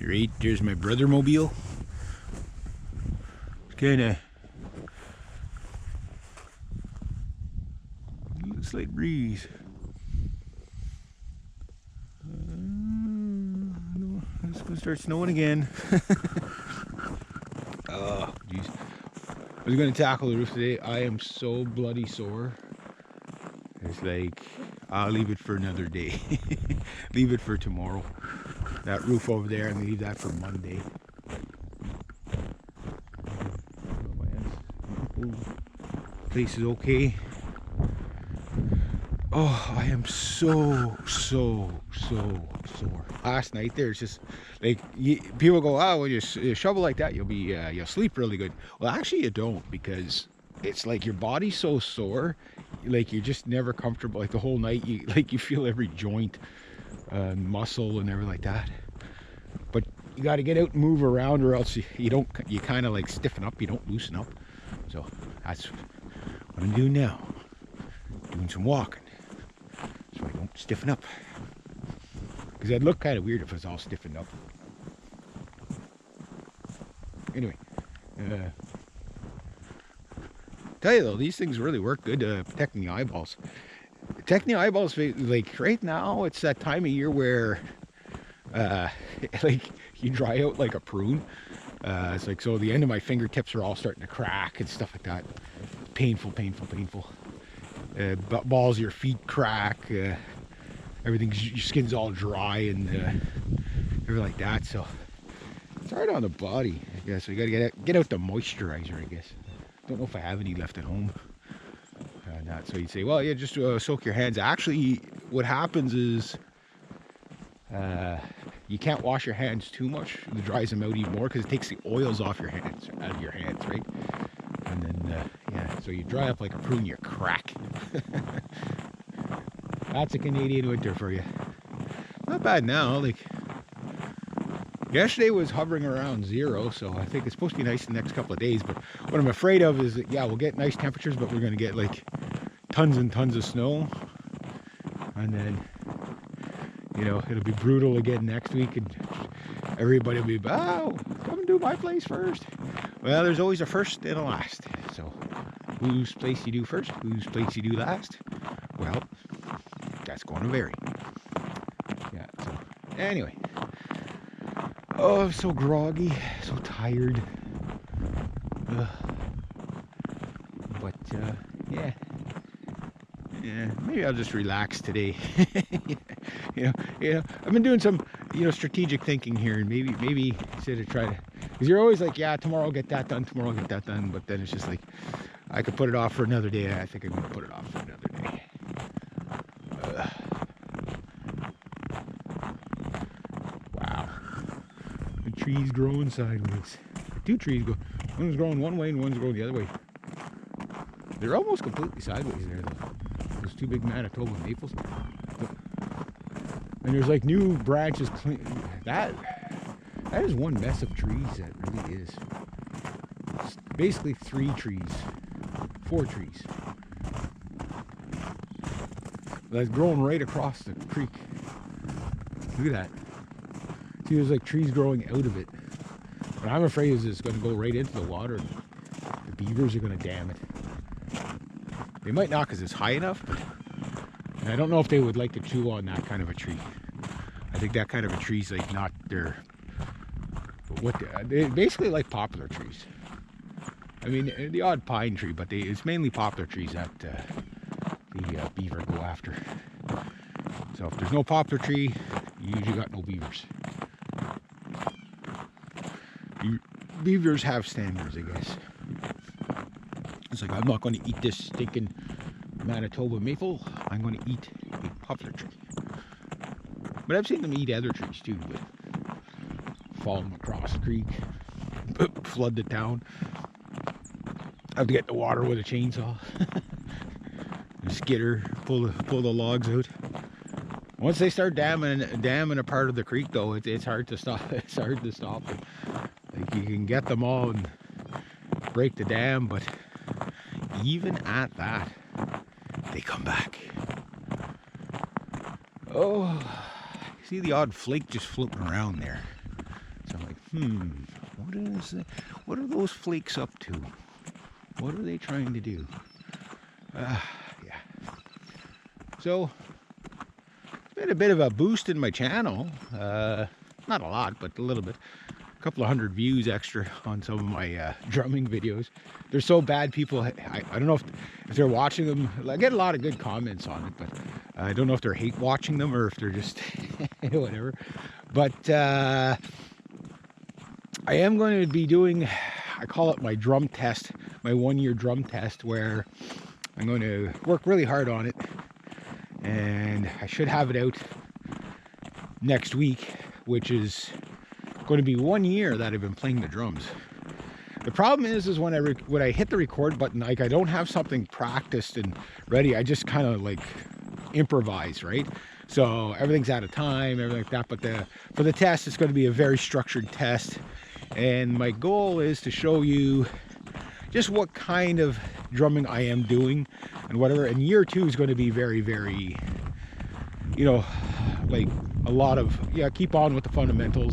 Right, there's my brother mobile. It's kinda slight breeze. It's gonna start snowing again. Oh, jeez. I was gonna tackle the roof today. I am so bloody sore. It's like, I'll leave it for another day. Leave it for tomorrow. That roof over there, and leave that for Monday. Place is okay. Oh, I am so sore. Last night there's just like people go, oh, when you shovel like that, you'll sleep really good. Well, actually, you don't, because it's like your body's so sore, like you're just never comfortable. Like the whole night, you feel every joint, muscle, and everything like that. But you got to get out and move around, or else you kind of like stiffen up. You don't loosen up. So that's what I'm doing now. Doing some walking, so I don't stiffen up. Because I'd look kind of weird if it was all stiffened up. Anyway, tell you though, these things really work good, protecting the eyeballs. Protecting the eyeballs, like right now, it's that time of year where, like you dry out like a prune. It's like, so the end of my fingertips are all starting to crack and stuff like that. Painful. Balls of your feet crack. Everything's, your skin's all dry and everything like that. So it's hard on the body, I guess. We gotta get out the moisturizer, I guess. Don't know if I have any left at home. Not. So you'd say, well, yeah, just soak your hands. Actually, what happens is you can't wash your hands too much. It dries them out even more, because it takes the oils off your hands, out of your hands, right? And then yeah, so you dry up like a prune, you crack. That's a Canadian winter for you. Not bad now. Like yesterday was hovering around 0, so I think it's supposed to be nice the next couple of days. But what I'm afraid of is that, yeah, we'll get nice temperatures, but we're going to get like tons and tons of snow, and then, you know, it'll be brutal again next week, and everybody will be, oh, come and do my place first. Well, there's always a first and a last. So whose place you do first, whose place you do last, well, that's going to vary. Yeah, so anyway. Oh, I'm so groggy, so tired. But yeah, maybe I'll just relax today. you know, I've been doing some, strategic thinking here, and maybe instead of try to, because you're always like, yeah, tomorrow I'll get that done, but then it's just like, I could put it off for another day. I think I'm going to put it off for another day. Wow. The tree's growing sideways. 2 trees go. One's growing one way and one's growing the other way. They're almost completely sideways there, though. Those 2 big Manitoba maples. And there's like new branches. That is one mess of trees. That really is. It's basically 3 trees. 4 trees. That's growing right across the creek. Look at that. See, there's like trees growing out of it. What I'm afraid is it's going to go right into the water. The beavers are going to dam it. They might not, because it's high enough, but I don't know if they would like to chew on that kind of a tree. I think that kind of a tree's like not their, they basically like poplar trees. I mean, the odd pine tree, but it's mainly poplar trees that the beaver go after. So if there's no poplar tree, you usually got no beavers. Beavers have standards, I guess. It's like, I'm not going to eat this stinking Manitoba maple. I'm going to eat a poplar tree. But I've seen them eat other trees too, but fall them across the creek, flood the town. I have to get the water with a chainsaw. Skidder, pull the logs out. Once they start damming a part of the creek, though, it's hard to stop. It's hard to stop them. Like, you can get them all and break the dam, but even at that, they come back. Oh, see the odd flake just floating around there. So I'm like, what are those flakes up to? What are they trying to do? Yeah. So it's been a bit of a boost in my channel. Not a lot, but a little bit. A couple of hundred views extra on some of my drumming videos. They're so bad, people, I don't know if they're watching them. I get a lot of good comments on it, but I don't know if they're hate watching them or if they're just whatever. But I am going to be doing, I call it my drum test, my 1-year drum test, where I'm going to work really hard on it, and I should have it out next week, which is going to be 1 year that I've been playing the drums. The problem is when I hit the record button, like, I don't have something practiced and ready. I just kind of like improvise, right? So everything's out of time, everything like that. But for the test, it's going to be a very structured test, and my goal is to show you just what kind of drumming I am doing and whatever. And year 2 is going to be very, very, you know, like a lot of, yeah, keep on with the fundamental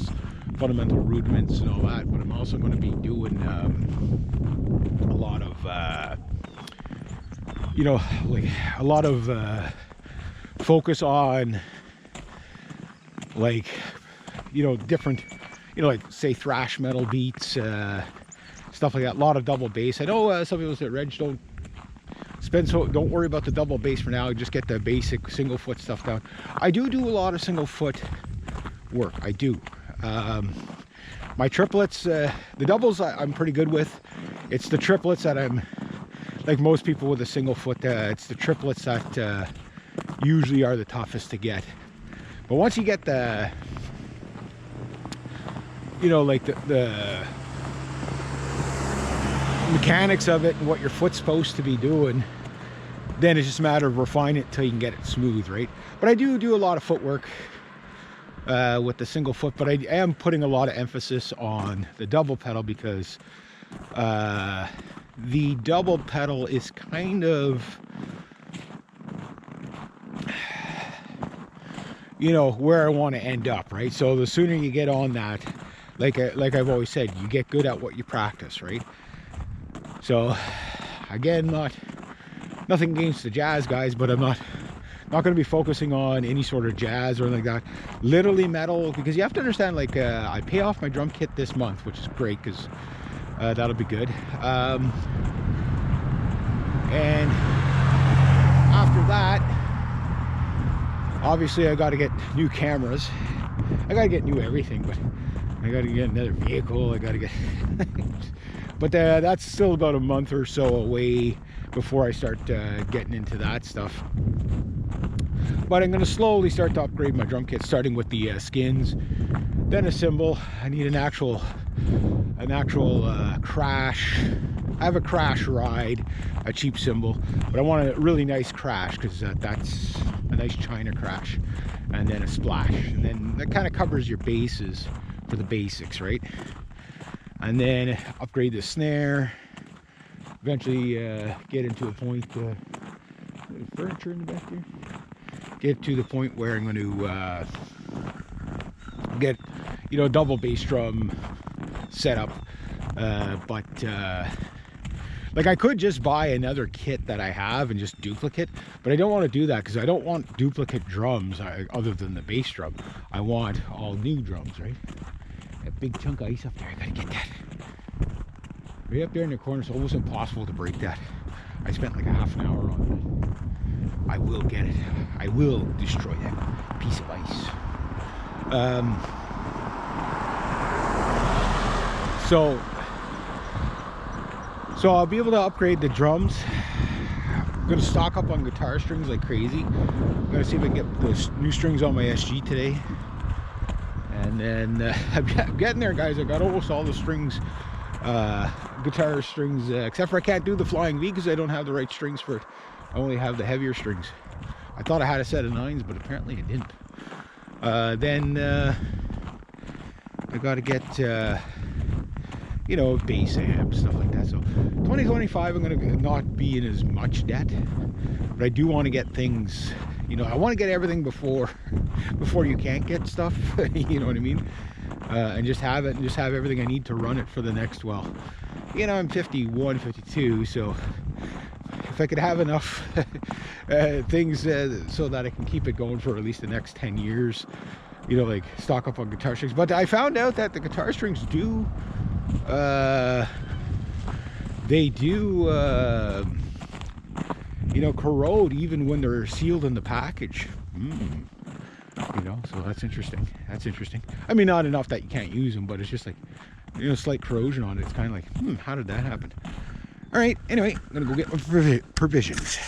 rudiments and all that. But I'm also going to be doing a lot of, you know, like a lot of focus on, like, you know, different, you know, like say thrash metal beats, stuff like that. A lot of double bass. I know some people say, Reg, don't worry about the double bass for now, just get the basic single foot stuff down. I do a lot of single foot work. I do. My triplets, the doubles I'm pretty good with. It's the triplets that I'm, like most people with a single foot, it's the triplets that usually are the toughest to get. But once you get the, you know, like the mechanics of it and what your foot's supposed to be doing, then it's just a matter of refining it till you can get it smooth, right? But I do a lot of footwork with the single foot, but I am putting a lot of emphasis on the double pedal, because the double pedal is kind of, you know, where I want to end up, right? So the sooner you get on that, like I've always said, you get good at what you practice, right? So again, nothing against the jazz guys, but I'm not going to be focusing on any sort of jazz or anything like that. Literally metal, because you have to understand, like, I pay off my drum kit this month, which is great, because that'll be good. And after that, obviously I got to get new cameras. I got to get new everything, but I got to get another vehicle. I got to get but that's still about a month or so away before I start getting into that stuff. But I'm going to slowly start to upgrade my drum kit, starting with the skins, then a cymbal. I need an actual crash. I have a crash ride, a cheap cymbal, but I want a really nice crash, because that's a nice China crash, and then a splash, and then that kind of covers your bases for the basics, right? And then upgrade the snare, eventually get into a point, furniture in the back here, get to the point where I'm going to get, you know, double bass drum setup. But like, I could just buy another kit that I have and just duplicate, but I don't want to do that, because I don't want duplicate drums other than the bass drum. I want all new drums, right? That big chunk of ice up there, I gotta get that. Right up there in the corner, it's almost impossible to break that. I spent like a half an hour on it. I will get it. I will destroy that piece of ice. So I'll be able to upgrade the drums. I'm going to stock up on guitar strings like crazy. I'm going to see if I can get the new strings on my SG today. And then I'm getting there, guys. I got almost all the strings, guitar strings, except for I can't do the Flying V because I don't have the right strings for it. I only have the heavier strings. I thought I had a set of 9s, but apparently I didn't. Then I got to get, you know, bass amp, stuff like that. So 2025, I'm going to not be in as much debt, but I do want to get things, you know, I want to get everything before you can't get stuff. You know what I mean? and just have it and just have everything I need to run it for the next, well, you know, I'm 51, 52, so if I could have enough things so that I can keep it going for at least the next 10 years, you know, like stock up on guitar strings. But I found out that the guitar strings do, they do, you know, corrode even when they're sealed in the package. You know, so that's interesting. That's interesting. I mean, not enough that you can't use them, but it's just like, you know, slight corrosion on it. It's kind of like, how did that happen? All right, anyway, I'm gonna go get my provisions.